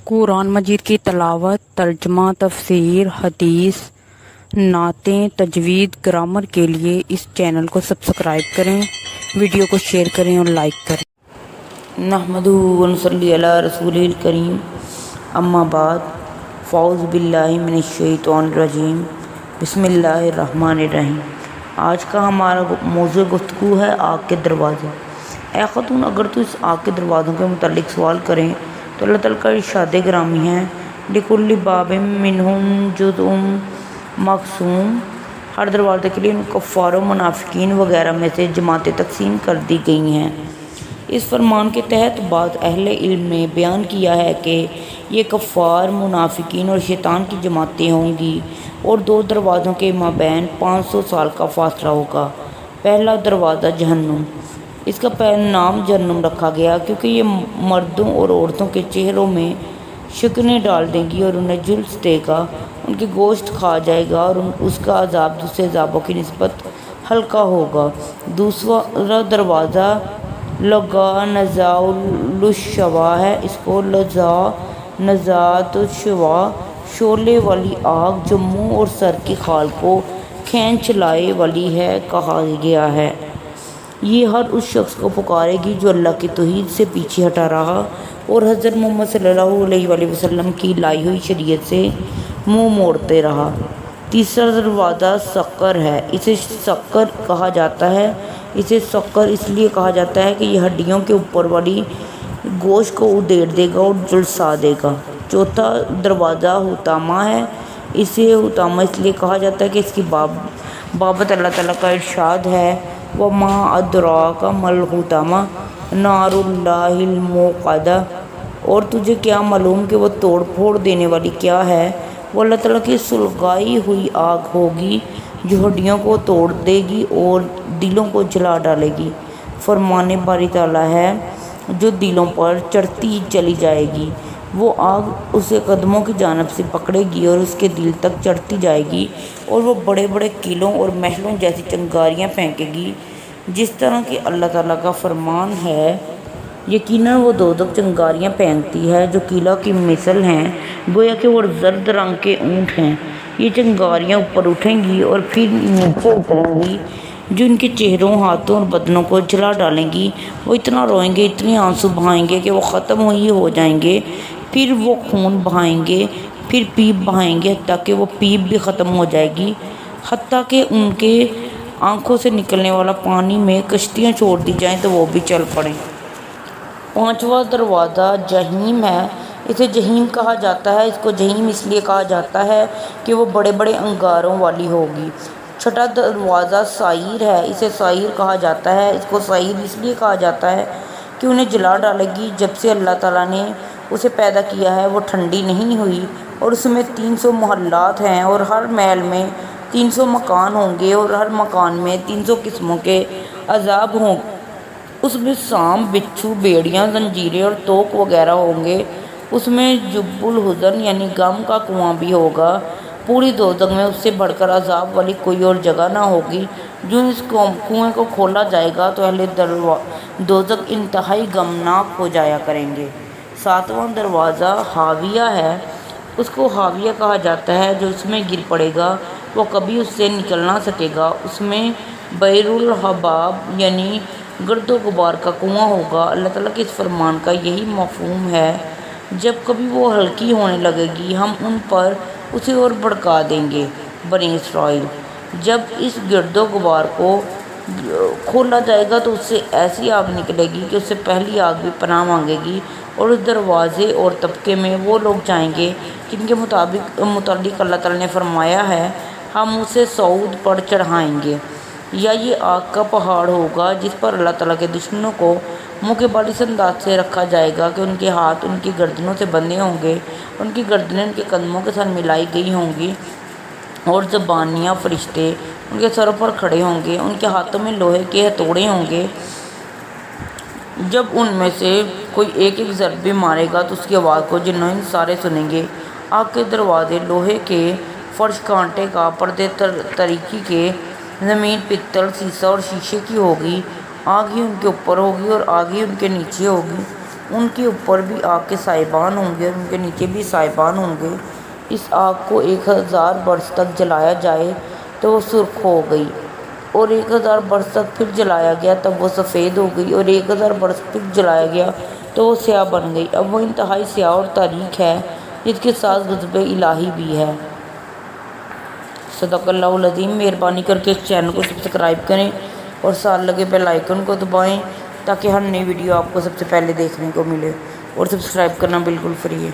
قرآن مجید کی تلاوت، ترجمہ، تفسیر، حدیث، نعتیں، تجوید، گرامر کے لیے اس چینل کو سبسکرائب کریں، ویڈیو کو شیئر کریں اور لائک کریں۔ نحمدہ و نصلی علی رسول الکریم، اما بعد، فاعوذ باللہ من الشیطان الرجیم، بسم اللہ الرحمن الرحیم۔ آج کا ہمارا موضوع گفتگو ہے آگ کے دروازے۔ اے خاتون، اگر تو اس آگ کے دروازوں کے متعلق سوال کریں تو اللہ تعالیٰ کا ارشاد گرامی ہے، لِكُلِّ بَابٍ مِّنْهُمْ جُزْءٌ مَقْسُومٌ، ہر دروازے کے لیے ان کفار و منافقین وغیرہ میں سے جماعتیں تقسیم کر دی گئی ہیں۔ اس فرمان کے تحت بعض اہل علم نے بیان کیا ہے کہ یہ کفار، منافقین اور شیطان کی جماعتیں ہوں گی اور دو دروازوں کے مابین 500 سال کا فاصلہ ہوگا۔ پہلا دروازہ جہنم، اس کا نام جہنم رکھا گیا کیونکہ یہ مردوں اور عورتوں کے چہروں میں شکنیں ڈال دے گی اور انہیں جلس دے گا، ان کے گوشت کھا جائے گا اور اس کا عذاب دوسرے عذابوں کی نسبت ہلکا ہوگا۔ دوسرا دروازہ لظا نزاعۃ الشوا ہے، اس کو لظا نزاعۃ الشوا، شعلے والی آگ جو منہ اور سر کی کھال کو کھینچ لائے والی ہے، کہا گیا ہے۔ یہ ہر اس شخص کو پکارے گی جو اللہ کی توحید سے پیچھے ہٹا رہا اور حضرت محمد صلی اللہ علیہ وآلہ وسلم کی لائی ہوئی شریعت سے منہ موڑتے رہا۔ تیسرا دروازہ سقر ہے، اسے سقر کہا جاتا ہے۔ اسے سقر اس لیے کہا جاتا ہے کہ یہ ہڈیوں کے اوپر والی گوشت کو ادھیڑ دے گا اور جلسا دے گا۔ چوتھا دروازہ حطامہ ہے، اسے حطامہ اس لیے کہا جاتا ہے کہ اس کی بابت اللہ تعالیٰ کا ارشاد ہے، وَمَا أَدْرَاكَ مَا الْحُطَامَةُ نَارُ اللَّهِ الْمُوقَدَةُ، اور تجھے کیا معلوم کہ وہ توڑ پھوڑ دینے والی کیا ہے؟ وہ اللہ تعالیٰ کی سلگائی ہوئی آگ ہوگی جو ہڈیوں کو توڑ دے گی اور دلوں کو جلا ڈالے گی۔ فرمان باری تعالیٰ ہے جو دلوں پر چڑھتی چلی جائے گی، وہ آگ اسے قدموں کی جانب سے پکڑے گی اور اس کے دل تک چڑھتی جائے گی اور وہ بڑے بڑے قلعوں اور محلوں جیسی چنگاریاں پھینکے گی، جس طرح کہ اللہ تعالیٰ کا فرمان ہے، یقیناً وہ دوزخ چنگاریاں پھینکتی ہے جو قلعہ کی مثل ہیں، گویا کہ وہ زرد رنگ کے اونٹ ہیں۔ یہ چنگاریاں اوپر اٹھیں گی اور پھر نیچے اتریں گی جو ان کے چہروں، ہاتھوں اور بدنوں کو جلا ڈالیں گی۔ وہ اتنا روئیں گے، اتنے آنسو بہائیں گے کہ وہ ختم ہی ہو جائیں گے، پھر وہ خون بہائیں گے، پھر پیپ بہائیں گے حتیٰ کہ وہ پیپ بھی ختم ہو جائے گی، حتیٰ کہ ان کے آنکھوں سے نکلنے والا پانی میں کشتیاں چھوڑ دی جائیں تو وہ بھی چل پڑیں۔ پانچواں دروازہ جہنم ہے، اسے جہنم کہا جاتا ہے۔ اس کو جہنم اس لیے کہا جاتا ہے کہ وہ بڑے بڑے انگاروں والی ہوگی۔ چھٹا دروازہ سعیر ہے، اسے سعیر کہا جاتا ہے۔ اس کو سعیر اس لیے کہا جاتا ہے کہ انہیں جلا ڈالے گی۔ جب سے اللہ تعالیٰ نے اسے پیدا کیا ہے وہ ٹھنڈی نہیں ہوئی، اور اس میں 300 محلات ہیں اور ہر محل میں 300 مکان ہوں گے اور ہر مکان میں 300 قسموں کے عذاب ہوں گے۔ اس میں سانپ، بچھو، بھیڑیاں، زنجیریں اور توق وغیرہ ہوں گے۔ اس میں جب الحزن یعنی غم کا کنواں بھی ہوگا۔ پوری دوزخ میں اس سے بڑھ کر عذاب والی کوئی اور جگہ نہ ہوگی۔ جو اس کنویں کو کھولا جائے گا تو اہل دوزخ انتہائی غمناک ہو جایا کریں گے۔ ساتواں دروازہ حاویہ ہے، اس کو حاویہ کہا جاتا ہے۔ جو اس میں گر پڑے گا وہ کبھی اس سے نکل نہ سکے گا۔ اس میں بئر الحباب یعنی گرد و غبار کا کنواں ہوگا۔ اللہ تعالیٰ کے اس فرمان کا یہی مفہوم ہے، جب کبھی وہ ہلکی ہونے لگے گی ہم ان پر اسے اور بھڑکا دیں گے۔ بنی اسرائیل، جب اس گرد و غبار کو کھولا جائے گا تو اس سے ایسی آگ نکلے گی کہ اس سے پہلی آگ بھی پناہ مانگے گی، اور اس دروازے اور طبقے میں وہ لوگ جائیں گے جن کے متعلق اللہ تعالیٰ نے فرمایا ہے، ہم اسے صعود پر چڑھائیں گے، یا یہ آگ کا پہاڑ ہوگا جس پر اللہ تعالیٰ کے دشمنوں کو منہ کے بال اس انداز سے رکھا جائے گا کہ ان کے ہاتھ ان کی گردنوں سے بندھے ہوں گے، ان کی گردنیں ان کے قدموں کے ساتھ ملائی گئی ہوں گی، اور زبانیاں فرشتے ان کے سروں پر کھڑے ہوں گے، ان کے ہاتھوں میں لوہے کے ہتھوڑے ہوں گے۔ جب ان میں سے کوئی ایک ایک ضرب بھی مارے گا تو اس کی آواز کو جن و انس سارے سنیں گے۔ آگ کے دروازے لوہے کے، فرش کانٹے کا، پردے طریقے کے، زمین پتل، سیسہ اور شیشے کی ہوگی۔ آگ ہی ان کے اوپر ہوگی اور آگ ہی ان کے نیچے ہوگی۔ ان کے اوپر بھی آگ کے سائبان ہوں گے اور ان کے نیچے بھی سائبان ہوں گے۔ اس آگ کو 1000 برس تک جلایا جائے تو وہ سرخ ہو گئی، اور 1000 برس تک پھر جلایا گیا تب وہ سفید ہو گئی، اور 1000 برس پھر جلایا گیا تو وہ سیاہ بن گئی۔ اب وہ انتہائی سیاہ اور تاریک ہے، جس کے ساتھ غضب الہی بھی ہے۔ صدق اللہ العظیم۔ مہربانی کر کے اس چینل کو سبسکرائب کریں اور ساتھ لگے بیل آئیکن کو دبائیں تاکہ ہر نئی ویڈیو آپ کو سب سے پہلے دیکھنے کو ملے، اور سبسکرائب کرنا بالکل فری ہے۔